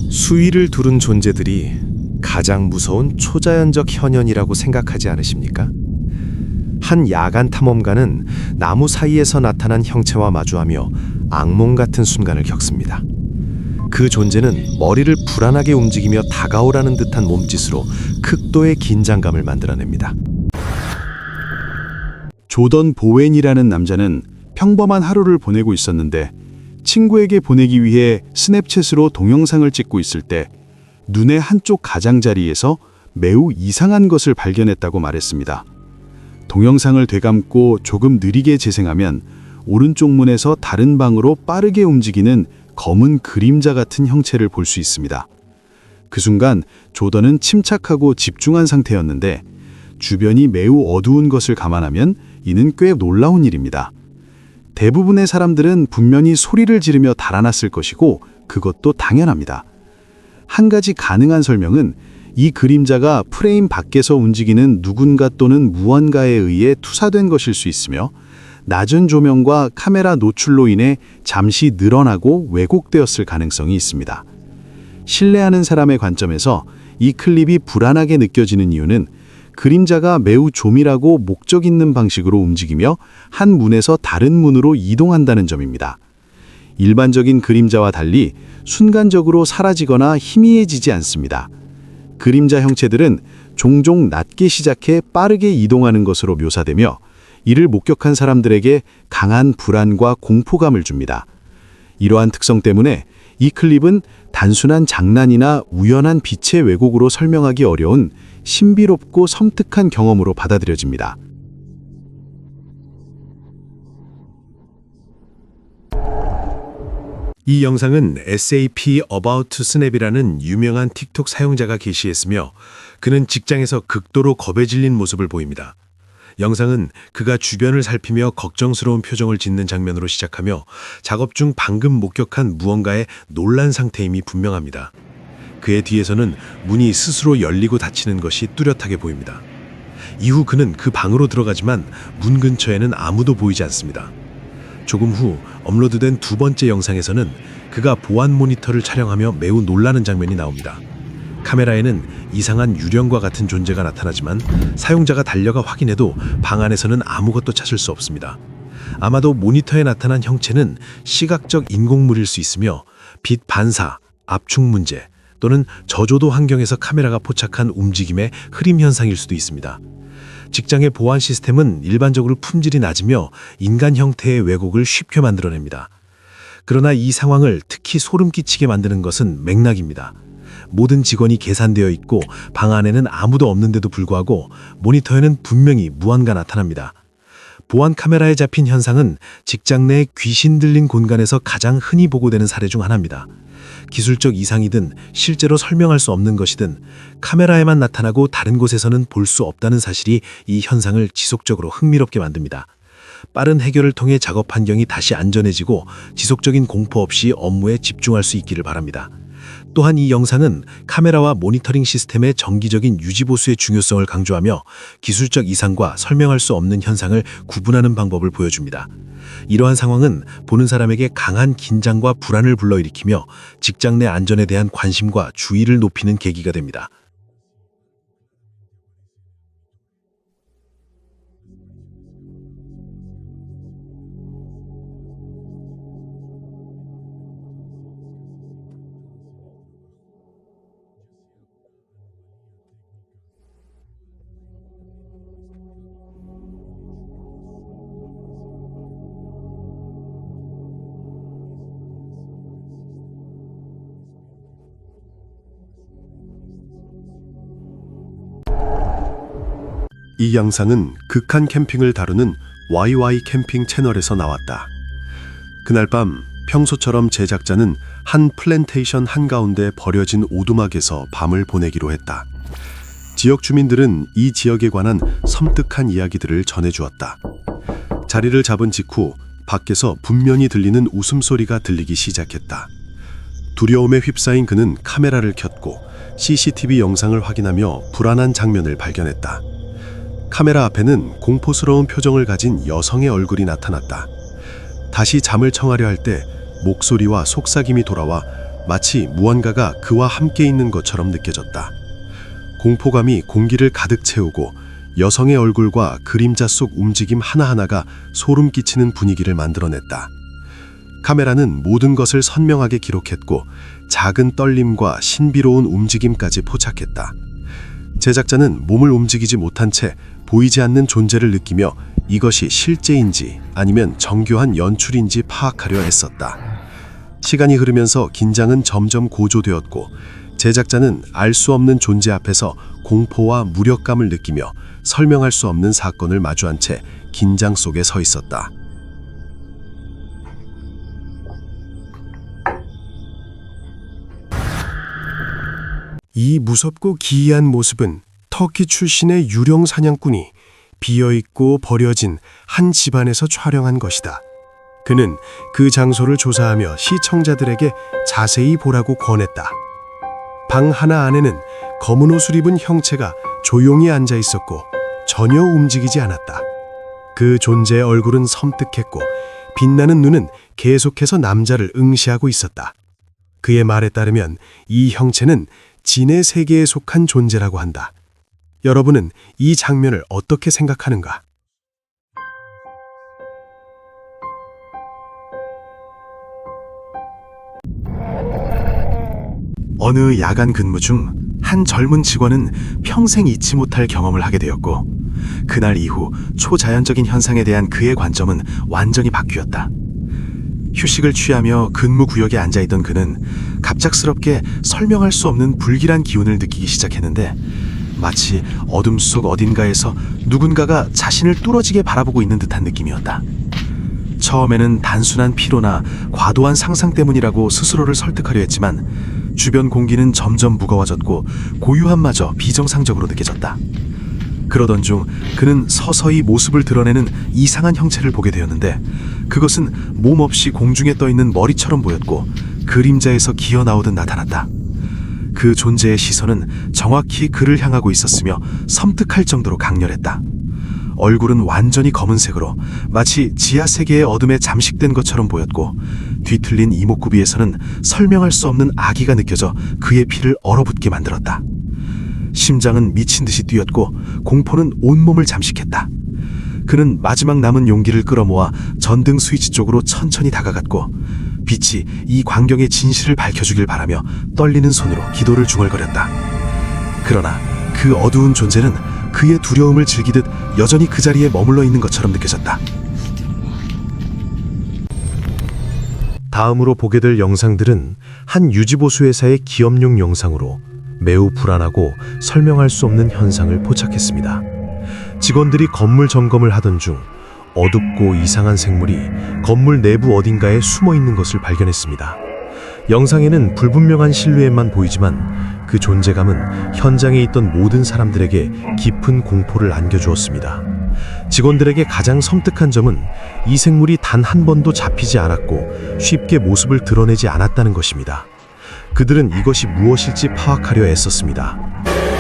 수위를 두른 존재들이 가장 무서운 초자연적 현현이라고 생각하지 않으십니까? 한 야간 탐험가는 나무 사이에서 나타난 형체와 마주하며 악몽 같은 순간을 겪습니다. 그 존재는 머리를 불안하게 움직이며 다가오라는 듯한 몸짓으로 극도의 긴장감을 만들어냅니다. 조던 보웬이라는 남자는 평범한 하루를 보내고 있었는데 친구에게 보내기 위해 스냅챗으로 동영상을 찍고 있을 때 눈의 한쪽 가장자리에서 매우 이상한 것을 발견했다고 말했습니다. 동영상을 되감고 조금 느리게 재생하면 오른쪽 문에서 다른 방으로 빠르게 움직이는 검은 그림자 같은 형체를 볼 수 있습니다. 그 순간 조던은 침착하고 집중한 상태였는데 주변이 매우 어두운 것을 감안하면 이는 꽤 놀라운 일입니다. 대부분의 사람들은 분명히 소리를 지르며 달아났을 것이고 그것도 당연합니다. 한 가지 가능한 설명은 이 그림자가 프레임 밖에서 움직이는 누군가 또는 무언가에 의해 투사된 것일 수 있으며 낮은 조명과 카메라 노출로 인해 잠시 늘어나고 왜곡되었을 가능성이 있습니다. 신뢰하는 사람의 관점에서 이 클립이 불안하게 느껴지는 이유는 그림자가 매우 조밀하고 목적 있는 방식으로 움직이며 한 문에서 다른 문으로 이동한다는 점입니다. 일반적인 그림자와 달리 순간적으로 사라지거나 희미해지지 않습니다. 그림자 형체들은 종종 낮게 시작해 빠르게 이동하는 것으로 묘사되며 이를 목격한 사람들에게 강한 불안과 공포감을 줍니다. 이러한 특성 때문에 이 클립은 단순한 장난이나 우연한 빛의 왜곡으로 설명하기 어려운 신비롭고 섬뜩한 경험으로 받아들여집니다. 이 영상은 SAP About to Snap이라는 유명한 틱톡 사용자가 게시했으며 그는 직장에서 극도로 겁에 질린 모습을 보입니다. 영상은 그가 주변을 살피며 걱정스러운 표정을 짓는 장면으로 시작하며 작업 중 방금 목격한 무언가에 놀란 상태임이 분명합니다. 그의 뒤에서는 문이 스스로 열리고 닫히는 것이 뚜렷하게 보입니다. 이후 그는 그 방으로 들어가지만 문 근처에는 아무도 보이지 않습니다. 조금 후 업로드된 두 번째 영상에서는 그가 보안 모니터를 촬영하며 매우 놀라는 장면이 나옵니다. 카메라에는 이상한 유령과 같은 존재가 나타나지만 사용자가 달려가 확인해도 방 안에서는 아무것도 찾을 수 없습니다. 아마도 모니터에 나타난 형체는 시각적 인공물일 수 있으며 빛 반사, 압축 문제 또는 저조도 환경에서 카메라가 포착한 움직임의 흐림 현상일 수도 있습니다. 직장의 보안 시스템은 일반적으로 품질이 낮으며 인간 형태의 왜곡을 쉽게 만들어냅니다. 그러나 이 상황을 특히 소름 끼치게 만드는 것은 맥락입니다. 모든 직원이 계산되어 있고 방 안에는 아무도 없는데도 불구하고 모니터에는 분명히 무언가 나타납니다. 보안 카메라에 잡힌 현상은 직장 내 귀신 들린 공간에서 가장 흔히 보고되는 사례 중 하나입니다. 기술적 이상이든 실제로 설명할 수 없는 것이든 카메라에만 나타나고 다른 곳에서는 볼 수 없다는 사실이 이 현상을 지속적으로 흥미롭게 만듭니다. 빠른 해결을 통해 작업 환경이 다시 안전해지고 지속적인 공포 없이 업무에 집중할 수 있기를 바랍니다. 또한 이 영상은 카메라와 모니터링 시스템의 정기적인 유지보수의 중요성을 강조하며 기술적 이상과 설명할 수 없는 현상을 구분하는 방법을 보여줍니다. 이러한 상황은 보는 사람에게 강한 긴장과 불안을 불러일으키며 직장 내 안전에 대한 관심과 주의를 높이는 계기가 됩니다. 이 영상은 극한 캠핑을 다루는 YY 캠핑 채널에서 나왔다. 그날 밤 평소처럼 제작자는 한 플랜테이션 한가운데 버려진 오두막에서 밤을 보내기로 했다. 지역 주민들은 이 지역에 관한 섬뜩한 이야기들을 전해주었다. 자리를 잡은 직후 밖에서 분명히 들리는 웃음소리가 들리기 시작했다. 두려움에 휩싸인 그는 카메라를 켰고 CCTV 영상을 확인하며 불안한 장면을 발견했다. 카메라 앞에는 공포스러운 표정을 가진 여성의 얼굴이 나타났다. 다시 잠을 청하려 할 때 목소리와 속삭임이 돌아와 마치 무언가가 그와 함께 있는 것처럼 느껴졌다. 공포감이 공기를 가득 채우고 여성의 얼굴과 그림자 속 움직임 하나하나가 소름 끼치는 분위기를 만들어냈다. 카메라는 모든 것을 선명하게 기록했고 작은 떨림과 신비로운 움직임까지 포착했다. 제작자는 몸을 움직이지 못한 채 보이지 않는 존재를 느끼며 이것이 실제인지 아니면 정교한 연출인지 파악하려 애썼다. 시간이 흐르면서 긴장은 점점 고조되었고 제작자는 알 수 없는 존재 앞에서 공포와 무력감을 느끼며 설명할 수 없는 사건을 마주한 채 긴장 속에 서 있었다. 이 무섭고 기이한 모습은 터키 출신의 유령 사냥꾼이 비어있고 버려진 한 집안에서 촬영한 것이다. 그는 그 장소를 조사하며 시청자들에게 자세히 보라고 권했다. 방 하나 안에는 검은 옷을 입은 형체가 조용히 앉아 있었고 전혀 움직이지 않았다. 그 존재의 얼굴은 섬뜩했고 빛나는 눈은 계속해서 남자를 응시하고 있었다. 그의 말에 따르면 이 형체는 진의 세계에 속한 존재라고 한다. 여러분은 이 장면을 어떻게 생각하는가? 어느 야간 근무 중 한 젊은 직원은 평생 잊지 못할 경험을 하게 되었고 그날 이후 초자연적인 현상에 대한 그의 관점은 완전히 바뀌었다. 휴식을 취하며 근무 구역에 앉아있던 그는 갑작스럽게 설명할 수 없는 불길한 기운을 느끼기 시작했는데 마치 어둠 속 어딘가에서 누군가가 자신을 뚫어지게 바라보고 있는 듯한 느낌이었다. 처음에는 단순한 피로나 과도한 상상 때문이라고 스스로를 설득하려 했지만 주변 공기는 점점 무거워졌고 고요함마저 비정상적으로 느껴졌다. 그러던 중 그는 서서히 모습을 드러내는 이상한 형체를 보게 되었는데 그것은 몸 없이 공중에 떠있는 머리처럼 보였고 그림자에서 기어 나오듯 나타났다. 그 존재의 시선은 정확히 그를 향하고 있었으며 섬뜩할 정도로 강렬했다. 얼굴은 완전히 검은색으로 마치 지하 세계의 어둠에 잠식된 것처럼 보였고 뒤틀린 이목구비에서는 설명할 수 없는 악의가 느껴져 그의 피를 얼어붙게 만들었다. 심장은 미친 듯이 뛰었고 공포는 온몸을 잠식했다. 그는 마지막 남은 용기를 끌어모아 전등 스위치 쪽으로 천천히 다가갔고 빛이 이 광경의 진실을 밝혀주길 바라며 떨리는 손으로 기도를 중얼거렸다. 그러나 그 어두운 존재는 그의 두려움을 즐기듯 여전히 그 자리에 머물러 있는 것처럼 느껴졌다. 다음으로 보게 될 영상들은 한 유지보수 회사의 기업용 영상으로 매우 불안하고 설명할 수 없는 현상을 포착했습니다. 직원들이 건물 점검을 하던 중 어둡고 이상한 생물이 건물 내부 어딘가에 숨어 있는 것을 발견했습니다. 영상에는 불분명한 실루엣만 보이지만 그 존재감은 현장에 있던 모든 사람들에게 깊은 공포를 안겨주었습니다. 직원들에게 가장 섬뜩한 점은 이 생물이 단 한 번도 잡히지 않았고 쉽게 모습을 드러내지 않았다는 것입니다. 그들은 이것이 무엇일지 파악하려 애썼습니다.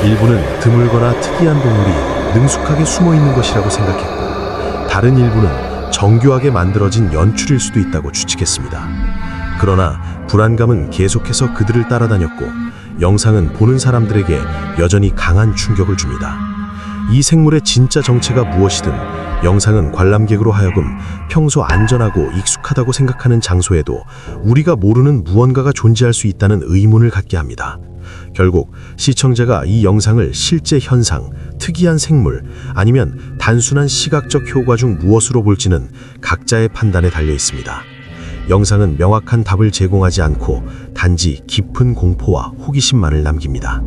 일부는 드물거나 특이한 동물이 능숙하게 숨어 있는 것이라고 생각했고 다른 일부는 정교하게 만들어진 연출일 수도 있다고 추측했습니다. 그러나 불안감은 계속해서 그들을 따라다녔고 영상은 보는 사람들에게 여전히 강한 충격을 줍니다. 이 생물의 진짜 정체가 무엇이든 영상은 관람객으로 하여금 평소 안전하고 익숙하다고 생각하는 장소에도 우리가 모르는 무언가가 존재할 수 있다는 의문을 갖게 합니다. 결국 시청자가 이 영상을 실제 현상, 특이한 생물 아니면 단순한 시각적 효과 중 무엇으로 볼지는 각자의 판단에 달려 있습니다. 영상은 명확한 답을 제공하지 않고 단지 깊은 공포와 호기심만을 남깁니다.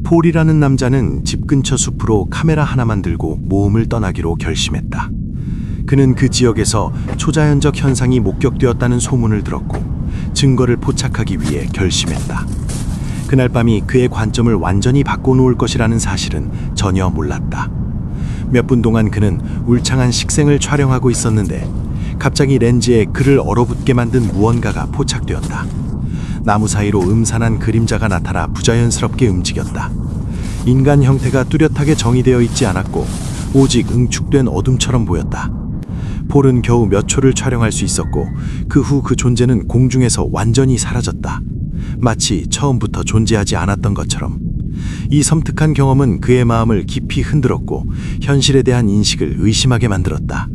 폴이라는 남자는 집 근처 숲으로 카메라 하나만 들고 모험을 떠나기로 결심했다. 그는 그 지역에서 초자연적 현상이 목격되었다는 소문을 들었고 증거를 포착하기 위해 결심했다. 그날 밤이 그의 관점을 완전히 바꿔놓을 것이라는 사실은 전혀 몰랐다. 몇 분 동안 그는 울창한 식생을 촬영하고 있었는데 갑자기 렌즈에 그를 얼어붙게 만든 무언가가 포착되었다. 나무 사이로 음산한 그림자가 나타나 부자연스럽게 움직였다. 인간 형태가 뚜렷하게 정의되어 있지 않았고 오직 응축된 어둠처럼 보였다. 폴은 겨우 몇 초를 촬영할 수 있었고 그 후 그 존재는 공중에서 완전히 사라졌다. 마치 처음부터 존재하지 않았던 것처럼. 이 섬뜩한 경험은 그의 마음을 깊이 흔들었고 현실에 대한 인식을 의심하게 만들었다.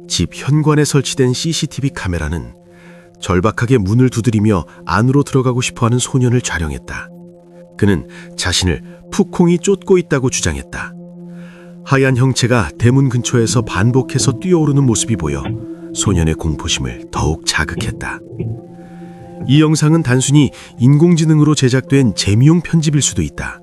집 현관에 설치된 CCTV 카메라는 절박하게 문을 두드리며 안으로 들어가고 싶어하는 소년을 촬영했다. 그는 자신을 푸콩이 쫓고 있다고 주장했다. 하얀 형체가 대문 근처에서 반복해서 뛰어오르는 모습이 보여 소년의 공포심을 더욱 자극했다. 이 영상은 단순히 인공지능으로 제작된 재미용 편집일 수도 있다.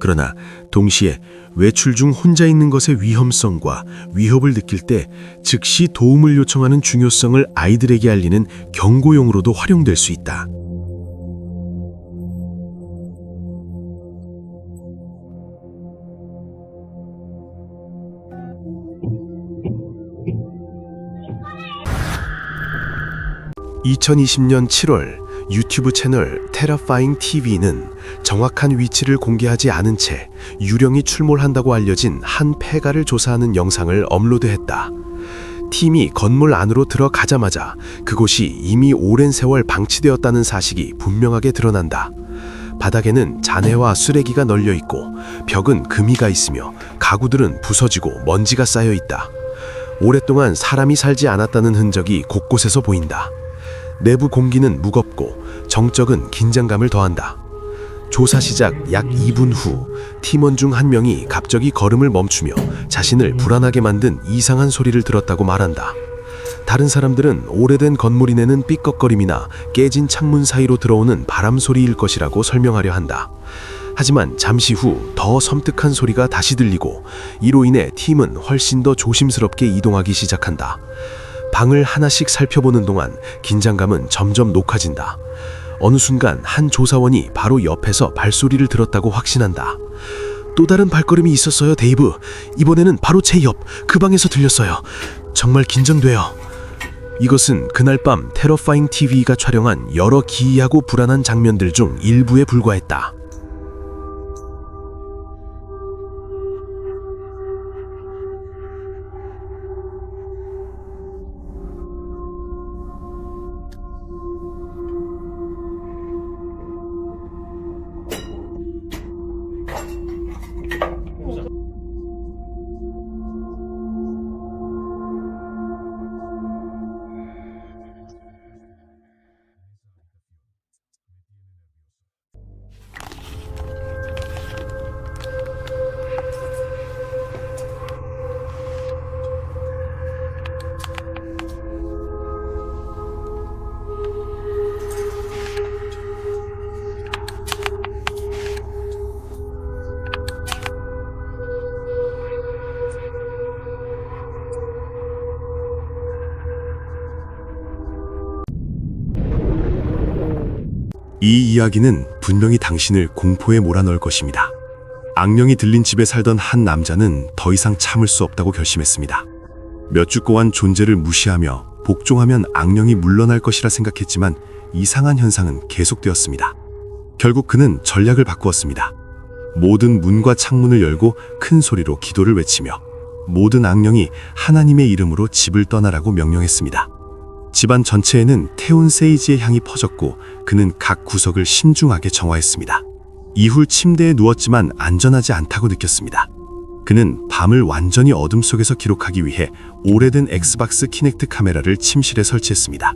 그러나 동시에 외출 중 혼자 있는 것의 위험성과 위협을 느낄 때 즉시 도움을 요청하는 중요성을 아이들에게 알리는 경고용으로도 활용될 수 있다. (2020년 7월) 유튜브 채널 테러파잉 TV는 정확한 위치를 공개하지 않은 채 유령이 출몰한다고 알려진 한 폐가를 조사하는 영상을 업로드했다. 팀이 건물 안으로 들어가자마자 그곳이 이미 오랜 세월 방치되었다는 사실이 분명하게 드러난다. 바닥에는 잔해와 쓰레기가 널려 있고 벽은 금이가 있으며 가구들은 부서지고 먼지가 쌓여 있다. 오랫동안 사람이 살지 않았다는 흔적이 곳곳에서 보인다. 내부 공기는 무겁고 정적은 긴장감을 더한다. 조사 시작 약 2분 후 팀원 중 한 명이 갑자기 걸음을 멈추며 자신을 불안하게 만든 이상한 소리를 들었다고 말한다. 다른 사람들은 오래된 건물이 내는 삐걱거림이나 깨진 창문 사이로 들어오는 바람 소리일 것이라고 설명하려 한다. 하지만 잠시 후 더 섬뜩한 소리가 다시 들리고 이로 인해 팀은 훨씬 더 조심스럽게 이동하기 시작한다. 방을 하나씩 살펴보는 동안 긴장감은 점점 녹아진다. 어느 순간 한 조사원이 바로 옆에서 발소리를 들었다고 확신한다. 또 다른 발걸음이 있었어요, 데이브. 이번에는 바로 제 옆, 그 방에서 들렸어요. 정말 긴장돼요. 이것은 그날 밤 테러파잉 TV가 촬영한 여러 기이하고 불안한 장면들 중 일부에 불과했다. 이 이야기는 분명히 당신을 공포에 몰아넣을 것입니다. 악령이 들린 집에 살던 한 남자는 더 이상 참을 수 없다고 결심했습니다. 몇 주 동안 존재를 무시하며 복종하면 악령이 물러날 것이라 생각했지만 이상한 현상은 계속되었습니다. 결국 그는 전략을 바꾸었습니다. 모든 문과 창문을 열고 큰 소리로 기도를 외치며 모든 악령이 하나님의 이름으로 집을 떠나라고 명령했습니다. 집안 전체에는 태운 세이지의 향이 퍼졌고 그는 각 구석을 신중하게 정화했습니다. 이후 침대에 누웠지만 안전하지 않다고 느꼈습니다. 그는 밤을 완전히 어둠 속에서 기록하기 위해 오래된 엑스박스 키넥트 카메라를 침실에 설치했습니다.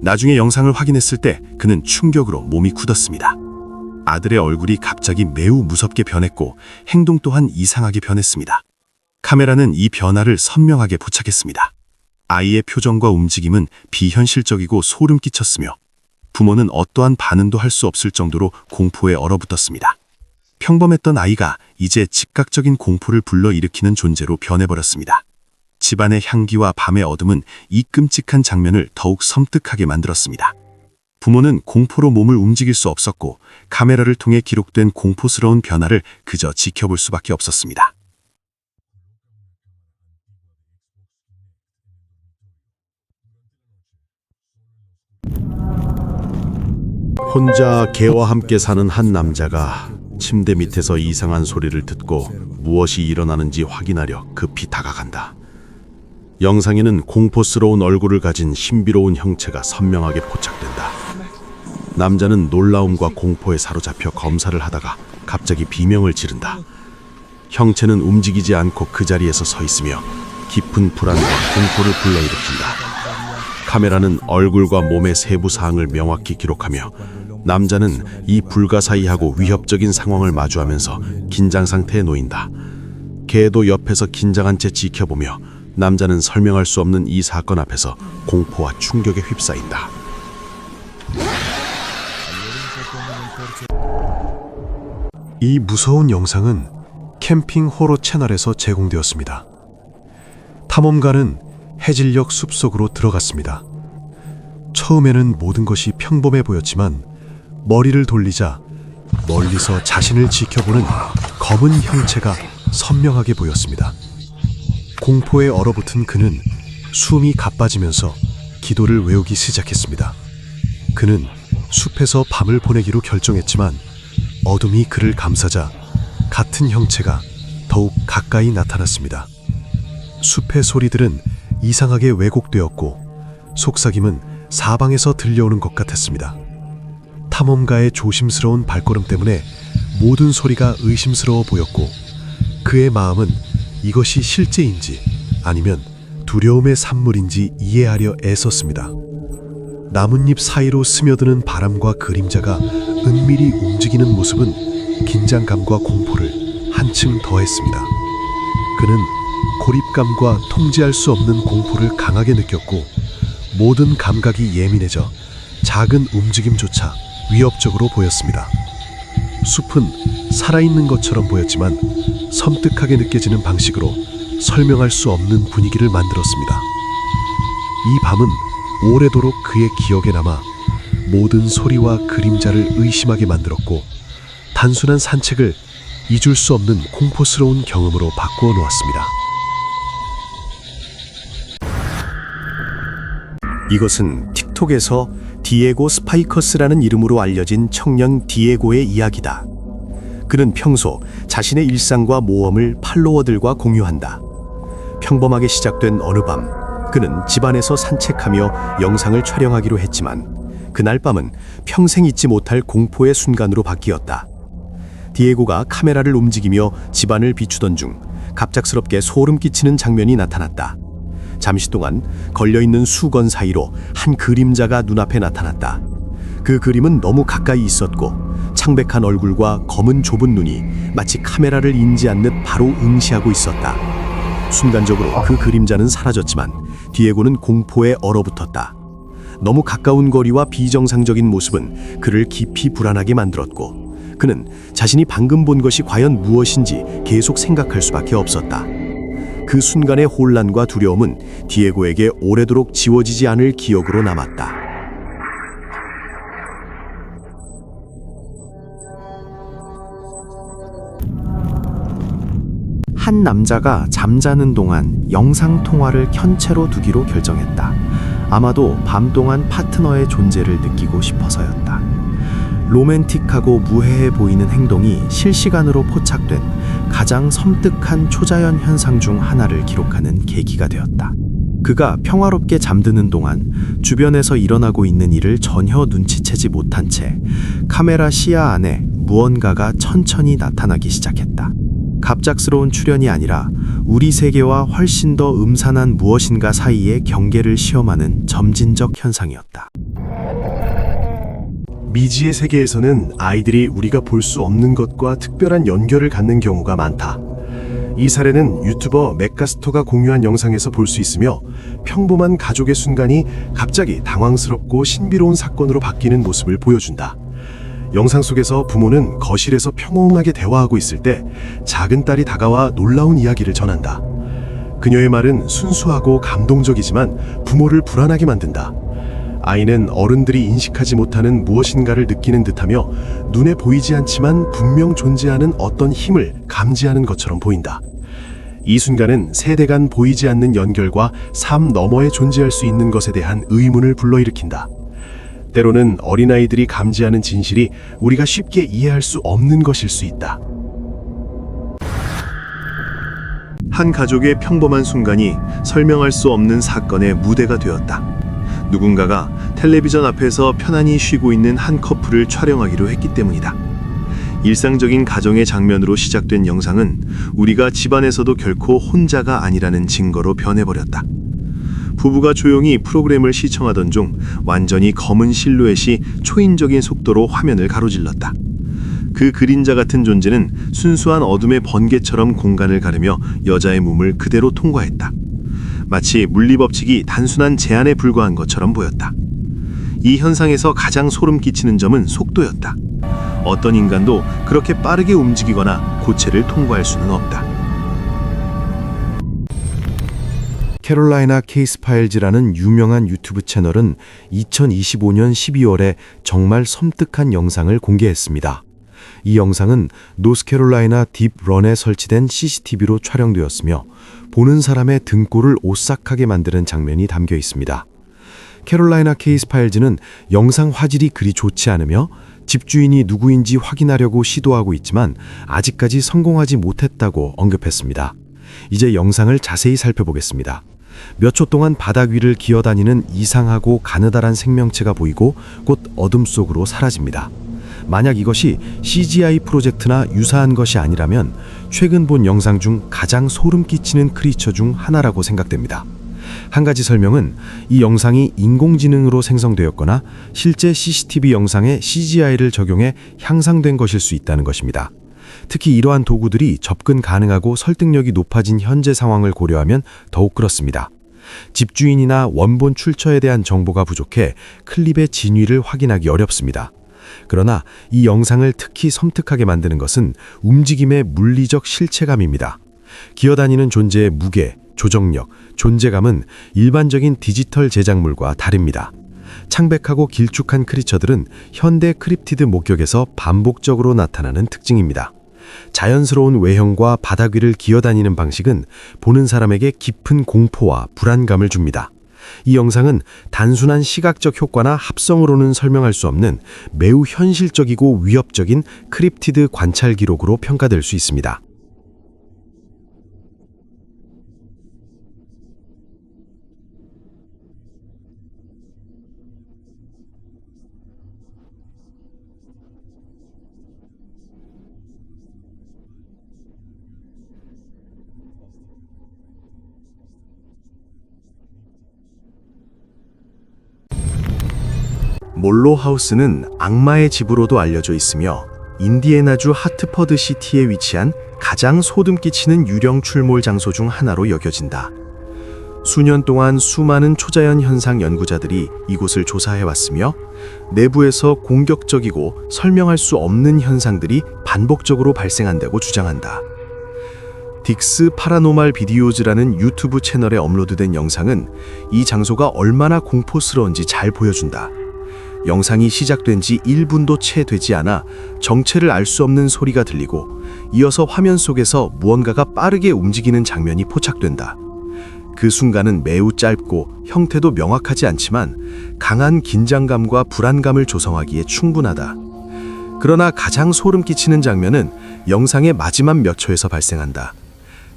나중에 영상을 확인했을 때 그는 충격으로 몸이 굳었습니다. 아들의 얼굴이 갑자기 매우 무섭게 변했고 행동 또한 이상하게 변했습니다. 카메라는 이 변화를 선명하게 포착했습니다. 아이의 표정과 움직임은 비현실적이고 소름 끼쳤으며 부모는 어떠한 반응도 할 수 없을 정도로 공포에 얼어붙었습니다. 평범했던 아이가 이제 즉각적인 공포를 불러일으키는 존재로 변해버렸습니다. 집안의 향기와 밤의 어둠은 이 끔찍한 장면을 더욱 섬뜩하게 만들었습니다. 부모는 공포로 몸을 움직일 수 없었고 카메라를 통해 기록된 공포스러운 변화를 그저 지켜볼 수밖에 없었습니다. 혼자 개와 함께 사는 한 남자가 침대 밑에서 이상한 소리를 듣고 무엇이 일어나는지 확인하려 급히 다가간다. 영상에는 공포스러운 얼굴을 가진 신비로운 형체가 선명하게 포착된다. 남자는 놀라움과 공포에 사로잡혀 검사를 하다가 갑자기 비명을 지른다. 형체는 움직이지 않고 그 자리에서 서 있으며 깊은 불안과 공포를 불러일으킨다. 카메라는 얼굴과 몸의 세부 사항을 명확히 기록하며 남자는 이 불가사의하고 위협적인 상황을 마주하면서 긴장 상태에 놓인다. 개도 옆에서 긴장한 채 지켜보며 남자는 설명할 수 없는 이 사건 앞에서 공포와 충격에 휩싸인다. 이 무서운 영상은 캠핑 호러 채널에서 제공되었습니다. 탐험가는 해질녘 숲속으로 들어갔습니다. 처음에는 모든 것이 평범해 보였지만 머리를 돌리자 멀리서 자신을 지켜보는 검은 형체가 선명하게 보였습니다. 공포에 얼어붙은 그는 숨이 가빠지면서 기도를 외우기 시작했습니다. 그는 숲에서 밤을 보내기로 결정했지만 어둠이 그를 감싸자 같은 형체가 더욱 가까이 나타났습니다. 숲의 소리들은 이상하게 왜곡되었고 속삭임은 사방에서 들려오는 것 같았습니다. 탐험가의 조심스러운 발걸음 때문에 모든 소리가 의심스러워 보였고 그의 마음은 이것이 실제인지 아니면 두려움의 산물인지 이해하려 애썼습니다. 나뭇잎 사이로 스며드는 바람과 그림자가 은밀히 움직이는 모습은 긴장감과 공포를 한층 더했습니다. 그는 고립감과 통제할 수 없는 공포를 강하게 느꼈고 모든 감각이 예민해져 작은 움직임조차 위협적으로 보였습니다. 숲은 살아있는 것처럼 보였지만 섬뜩하게 느껴지는 방식으로 설명할 수 없는 분위기를 만들었습니다. 이 밤은 오래도록 그의 기억에 남아 모든 소리와 그림자를 의심하게 만들었고 단순한 산책을 잊을 수 없는 공포스러운 경험으로 바꾸어 놓았습니다. 이것은 틱톡에서 디에고 스파이커스라는 이름으로 알려진 청년 디에고의 이야기다. 그는 평소 자신의 일상과 모험을 팔로워들과 공유한다. 평범하게 시작된 어느 밤, 그는 집안에서 산책하며 영상을 촬영하기로 했지만 그날 밤은 평생 잊지 못할 공포의 순간으로 바뀌었다. 디에고가 카메라를 움직이며 집안을 비추던 중 갑작스럽게 소름 끼치는 장면이 나타났다. 잠시 동안 걸려있는 수건 사이로 한 그림자가 눈앞에 나타났다. 그 그림은 너무 가까이 있었고 창백한 얼굴과 검은 좁은 눈이 마치 카메라를 인지한 듯 바로 응시하고 있었다. 순간적으로 그 그림자는 사라졌지만 디에고는 공포에 얼어붙었다. 너무 가까운 거리와 비정상적인 모습은 그를 깊이 불안하게 만들었고 그는 자신이 방금 본 것이 과연 무엇인지 계속 생각할 수밖에 없었다. 그 순간의 혼란과 두려움은 디에고에게 오래도록 지워지지 않을 기억으로 남았다. 한 남자가 잠자는 동안 영상 통화를 켠 채로 두기로 결정했다. 아마도 밤 동안 파트너의 존재를 느끼고 싶어서였다. 로맨틱하고 무해해 보이는 행동이 실시간으로 포착된 가장 섬뜩한 초자연 현상 중 하나를 기록하는 계기가 되었다. 그가 평화롭게 잠드는 동안 주변에서 일어나고 있는 일을 전혀 눈치채지 못한 채 카메라 시야 안에 무언가가 천천히 나타나기 시작했다. 갑작스러운 출현이 아니라 우리 세계와 훨씬 더 음산한 무엇인가 사이의 경계를 시험하는 점진적 현상이었다. 미지의 세계에서는 아이들이 우리가 볼 수 없는 것과 특별한 연결을 갖는 경우가 많다. 이 사례는 유튜버 맥가스터가 공유한 영상에서 볼 수 있으며 평범한 가족의 순간이 갑자기 당황스럽고 신비로운 사건으로 바뀌는 모습을 보여준다. 영상 속에서 부모는 거실에서 평온하게 대화하고 있을 때 작은 딸이 다가와 놀라운 이야기를 전한다. 그녀의 말은 순수하고 감동적이지만 부모를 불안하게 만든다. 아이는 어른들이 인식하지 못하는 무엇인가를 느끼는 듯하며 눈에 보이지 않지만 분명 존재하는 어떤 힘을 감지하는 것처럼 보인다. 이 순간은 세대 간 보이지 않는 연결과 삶 너머에 존재할 수 있는 것에 대한 의문을 불러일으킨다. 때로는 어린아이들이 감지하는 진실이 우리가 쉽게 이해할 수 없는 것일 수 있다. 한 가족의 평범한 순간이 설명할 수 없는 사건의 무대가 되었다. 누군가가 텔레비전 앞에서 편안히 쉬고 있는 한 커플을 촬영하기로 했기 때문이다. 일상적인 가정의 장면으로 시작된 영상은 우리가 집안에서도 결코 혼자가 아니라는 증거로 변해버렸다. 부부가 조용히 프로그램을 시청하던 중 완전히 검은 실루엣이 초인적인 속도로 화면을 가로질렀다. 그 그림자 같은 존재는 순수한 어둠의 번개처럼 공간을 가르며 여자의 몸을 그대로 통과했다. 마치 물리법칙이 단순한 제한에 불과한 것처럼 보였다. 이 현상에서 가장 소름 끼치는 점은 속도였다. 어떤 인간도 그렇게 빠르게 움직이거나 고체를 통과할 수는 없다. 캐롤라이나 케이스 파일즈라는 유명한 유튜브 채널은 2025년 12월에 정말 섬뜩한 영상을 공개했습니다. 이 영상은 노스캐롤라이나 딥런에 설치된 CCTV로 촬영되었으며 보는 사람의 등골을 오싹하게 만드는 장면이 담겨 있습니다. 캐롤라이나 케이스 파일즈는 영상 화질이 그리 좋지 않으며 집주인이 누구인지 확인하려고 시도하고 있지만 아직까지 성공하지 못했다고 언급했습니다. 이제 영상을 자세히 살펴보겠습니다. 몇 초 동안 바닥 위를 기어다니는 이상하고 가느다란 생명체가 보이고 곧 어둠 속으로 사라집니다. 만약 이것이 CGI 프로젝트나 유사한 것이 아니라면 최근 본 영상 중 가장 소름 끼치는 크리처 중 하나라고 생각됩니다. 한 가지 설명은 이 영상이 인공지능으로 생성되었거나 실제 CCTV 영상에 CGI를 적용해 향상된 것일 수 있다는 것입니다. 특히 이러한 도구들이 접근 가능하고 설득력이 높아진 현재 상황을 고려하면 더욱 그렇습니다. 집주인이나 원본 출처에 대한 정보가 부족해 클립의 진위를 확인하기 어렵습니다. 그러나 이 영상을 특히 섬뜩하게 만드는 것은 움직임의 물리적 실체감입니다. 기어다니는 존재의 무게, 조정력, 존재감은 일반적인 디지털 제작물과 다릅니다. 창백하고 길쭉한 크리처들은 현대 크립티드 목격에서 반복적으로 나타나는 특징입니다. 자연스러운 외형과 바닥 위를 기어다니는 방식은 보는 사람에게 깊은 공포와 불안감을 줍니다. 이 영상은 단순한 시각적 효과나 합성으로는 설명할 수 없는 매우 현실적이고 위협적인 크립티드 관찰 기록으로 평가될 수 있습니다. 몰로 하우스는 악마의 집으로도 알려져 있으며 인디애나주 하트퍼드 시티에 위치한 가장 소름 끼치는 유령 출몰 장소 중 하나로 여겨진다. 수년 동안 수많은 초자연 현상 연구자들이 이곳을 조사해왔으며 내부에서 공격적이고 설명할 수 없는 현상들이 반복적으로 발생한다고 주장한다. 딕스 파라노말 비디오즈라는 유튜브 채널에 업로드된 영상은 이 장소가 얼마나 공포스러운지 잘 보여준다. 영상이 시작된 지 1분도 채 되지 않아 정체를 알 수 없는 소리가 들리고 이어서 화면 속에서 무언가가 빠르게 움직이는 장면이 포착된다. 그 순간은 매우 짧고 형태도 명확하지 않지만 강한 긴장감과 불안감을 조성하기에 충분하다. 그러나 가장 소름 끼치는 장면은 영상의 마지막 몇 초에서 발생한다.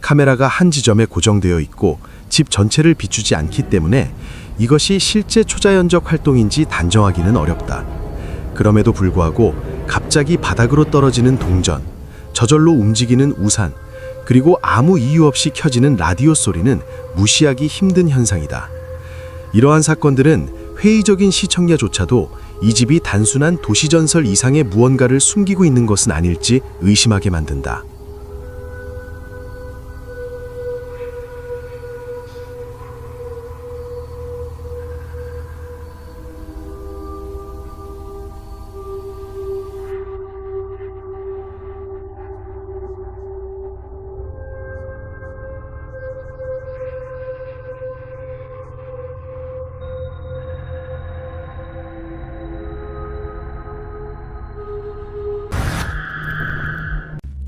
카메라가 한 지점에 고정되어 있고 집 전체를 비추지 않기 때문에 이것이 실제 초자연적 활동인지 단정하기는 어렵다. 그럼에도 불구하고 갑자기 바닥으로 떨어지는 동전, 저절로 움직이는 우산, 그리고 아무 이유 없이 켜지는 라디오 소리는 무시하기 힘든 현상이다. 이러한 사건들은 회의적인 시청자조차도 이 집이 단순한 도시전설 이상의 무언가를 숨기고 있는 것은 아닐지 의심하게 만든다.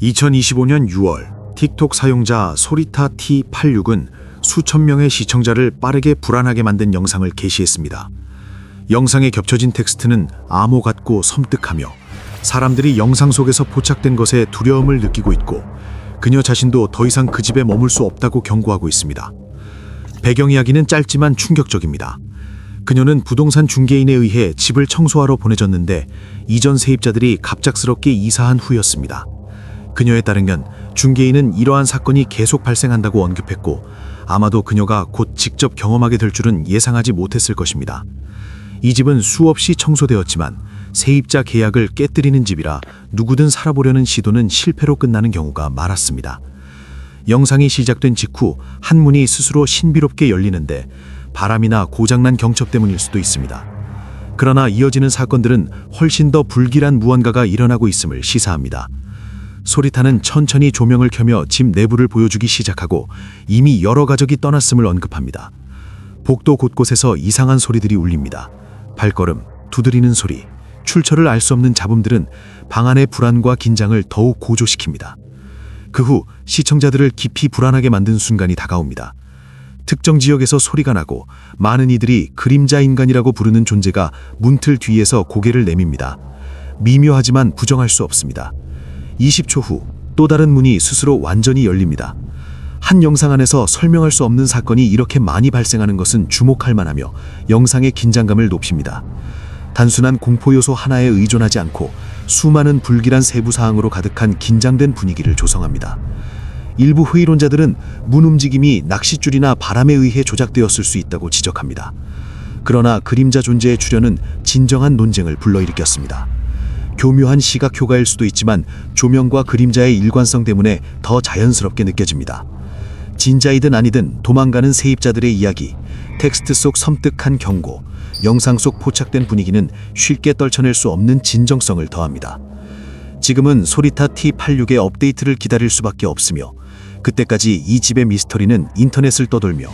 2025년 6월 틱톡 사용자 소리타 T86은 수천 명의 시청자를 빠르게 불안하게 만든 영상을 게시했습니다. 영상에 겹쳐진 텍스트는 암호 같고 섬뜩하며 사람들이 영상 속에서 포착된 것에 두려움을 느끼고 있고 그녀 자신도 더 이상 그 집에 머물 수 없다고 경고하고 있습니다. 배경 이야기는 짧지만 충격적입니다. 그녀는 부동산 중개인에 의해 집을 청소하러 보내졌는데 이전 세입자들이 갑작스럽게 이사한 후였습니다. 그녀에 따르면 중개인은 이러한 사건이 계속 발생한다고 언급했고 아마도 그녀가 곧 직접 경험하게 될 줄은 예상하지 못했을 것입니다. 이 집은 수없이 청소되었지만 세입자 계약을 깨뜨리는 집이라 누구든 살아보려는 시도는 실패로 끝나는 경우가 많았습니다. 영상이 시작된 직후 한 문이 스스로 신비롭게 열리는데 바람이나 고장난 경첩 때문일 수도 있습니다. 그러나 이어지는 사건들은 훨씬 더 불길한 무언가가 일어나고 있음을 시사합니다. 소리타는 천천히 조명을 켜며 집 내부를 보여주기 시작하고 이미 여러 가족이 떠났음을 언급합니다. 복도 곳곳에서 이상한 소리들이 울립니다. 발걸음, 두드리는 소리, 출처를 알 수 없는 잡음들은 방 안의 불안과 긴장을 더욱 고조시킵니다. 그 후 시청자들을 깊이 불안하게 만든 순간이 다가옵니다. 특정 지역에서 소리가 나고 많은 이들이 그림자 인간이라고 부르는 존재가 문틀 뒤에서 고개를 내밉니다. 미묘하지만 부정할 수 없습니다. 20초 후 또 다른 문이 스스로 완전히 열립니다. 한 영상 안에서 설명할 수 없는 사건이 이렇게 많이 발생하는 것은 주목할 만하며 영상의 긴장감을 높입니다. 단순한 공포 요소 하나에 의존하지 않고 수많은 불길한 세부 사항으로 가득한 긴장된 분위기를 조성합니다. 일부 회의론자들은 문 움직임이 낚싯줄이나 바람에 의해 조작되었을 수 있다고 지적합니다. 그러나 그림자 존재의 출현은 진정한 논쟁을 불러일으켰습니다. 교묘한 시각 효과일 수도 있지만 조명과 그림자의 일관성 때문에 더 자연스럽게 느껴집니다. 진짜이든 아니든 도망가는 세입자들의 이야기, 텍스트 속 섬뜩한 경고, 영상 속 포착된 분위기는 쉽게 떨쳐낼 수 없는 진정성을 더합니다. 지금은 소리타 T86의 업데이트를 기다릴 수밖에 없으며 그때까지 이 집의 미스터리는 인터넷을 떠돌며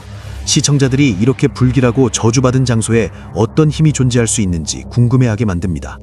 시청자들이 이렇게 불길하고 저주받은 장소에 어떤 힘이 존재할 수 있는지 궁금해하게 만듭니다.